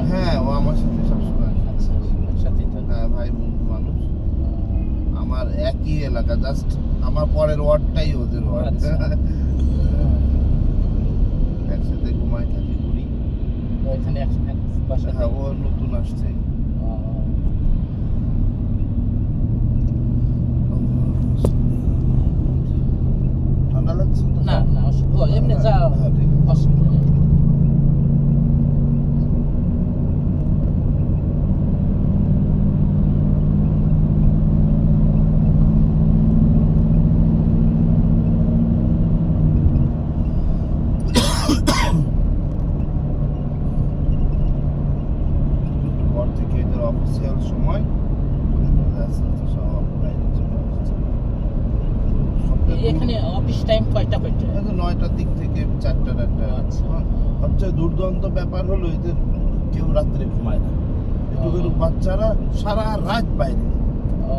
হ্যাঁ, ও আমার সাথে সবসময় আসে। আচ্ছা, একসাথেই তো। হ্যাঁ, ভাই বন্ধু মানুষ। আমার একই এলাকা, জাস্ট আমার পরের ওয়ার্ডটাই ওদের ওয়ার্ড। আচ্ছা। একসাথে ঘুমাই থাকি ঘুরি। ওইখানে এক বাসাতে। হ্যাঁ, ও নতুন আসছে। ঠান্ডা লাগছে তো? না না এমনি যা হ্যাঁ, ঠিক আছে। অসুবিধা নেই। একটু পর থেকে এদের অফিসিয়াল সময় আস্তে আস্তে সব বাইরে চলে আসছে। এখানে অফিস টাইম কয়টা কয়টা? হয়তো 9টার দিক থেকে 4টার একটা। আচ্ছা। সবচেয়ে দুর্দান্ত ব্যাপার হলো এদের কেউ রাত্রে ঘুমায় না। একটু ও। বাচ্চারা সারা রাত বাইরে। ও